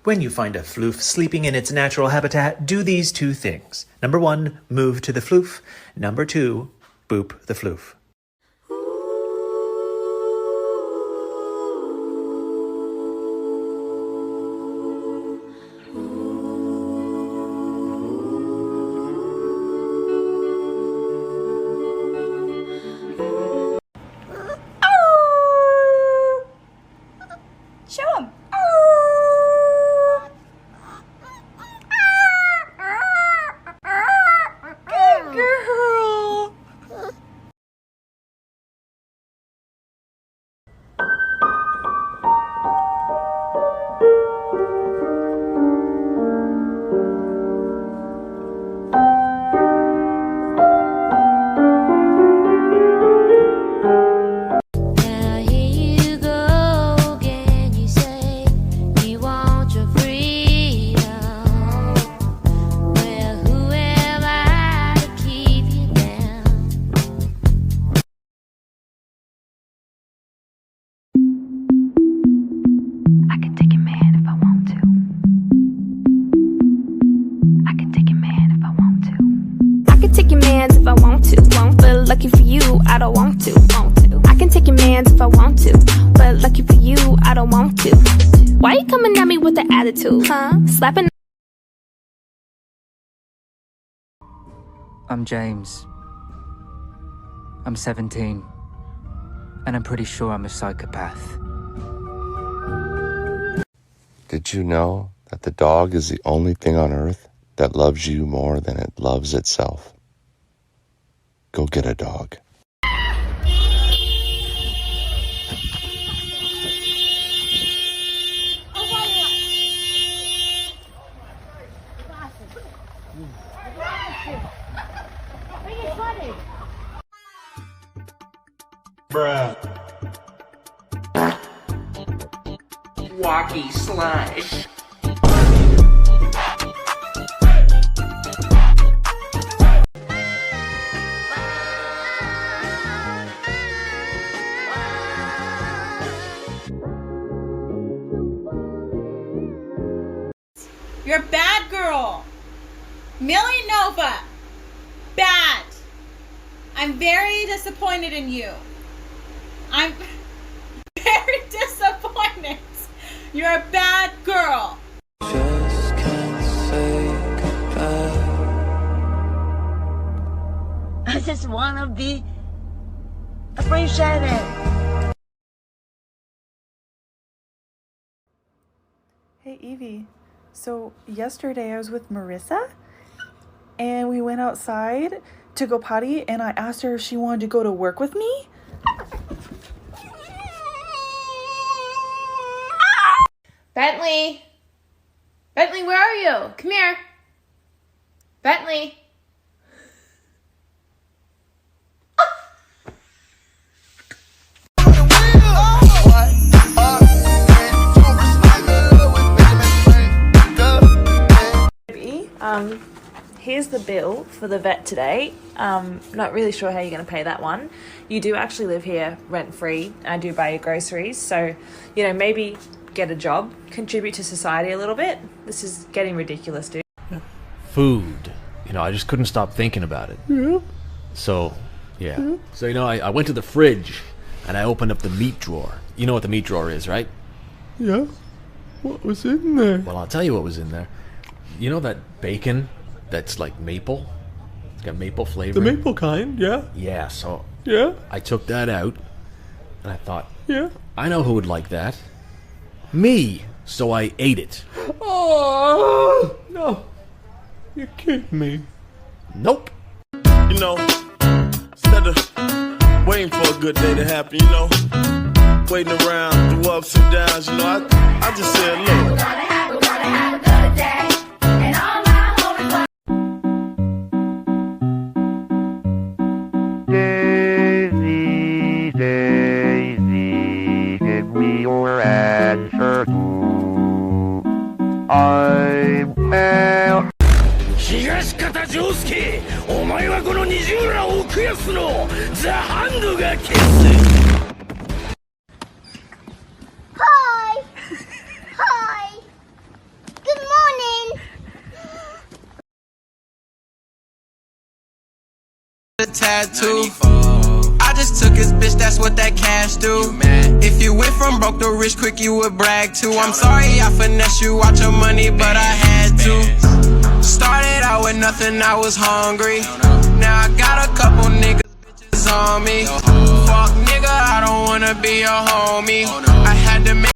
When you find a floof sleeping in its natural habitat, do these two things. Number 1, move to the floof. Number 2, boop the floof. Show him. Good girl. I can take your man if I want to. I can take your man if I want to. I can take your mans if I want to. But lucky for you, I don't want to. I can take your mans if I want to. But lucky for you, I don't want to. Why you coming at me with the attitude, huh? Slapping. I'm James. I'm 17. And I'm pretty sure I'm a psychopath. Did you know that the dog is the only thing on earth that loves you more than it loves itself? Go get a dog. Bruh. Walkie slush. You're a bad girl. Millie Nova. Bad. I'm very disappointed in you. I'm very disappointed. You're a bad girl. Just can't say goodbye. I just want to be appreciated. Hey Evie, so yesterday I was with Marissa and we went outside to go potty and I asked her if she wanted to go to work with me. Bentley! Bentley, where are you? Come here. Bentley. Here's the bill for the vet today. Not really sure how you're going to pay that one. You do actually live here rent-free. I do buy your groceries, so, you know, maybe get a job, contribute to society a little bit. This is getting ridiculous, dude. Food. You know, I just couldn't stop thinking about it. Yeah. So, yeah. So, you know, I went to the fridge and I opened up the meat drawer. You know what the meat drawer is, right? Yeah. What was in there? Well, I'll tell you what was in there. You know that bacon that's like maple? It's got maple flavor. The maple kind, yeah. Yeah, so Yeah. I took that out and I thought, Yeah. I know who would like that. Me. So I ate it. Oh, no. You're kidding me. Nope. You know, instead of waiting for a good day to happen, you know, waiting around through ups and downs, you know, I just said, look. We're gonna have a good day, and all my homies. Daisy, Daisy, give me your answer to I'm well. 東方丈介、お前はこの20ら億安のザ・ハンドが消す。Hi! Hi! a tattoo. I just took his bitch, that's what that cash do. If you went from broke to rich quick, you would brag too. I'm sorry I finesse you out your money, but I had to. Started out with nothing, I was hungry. Now I got a couple niggas, bitches on me. Fuck nigga, I don't wanna be your homie. I had to make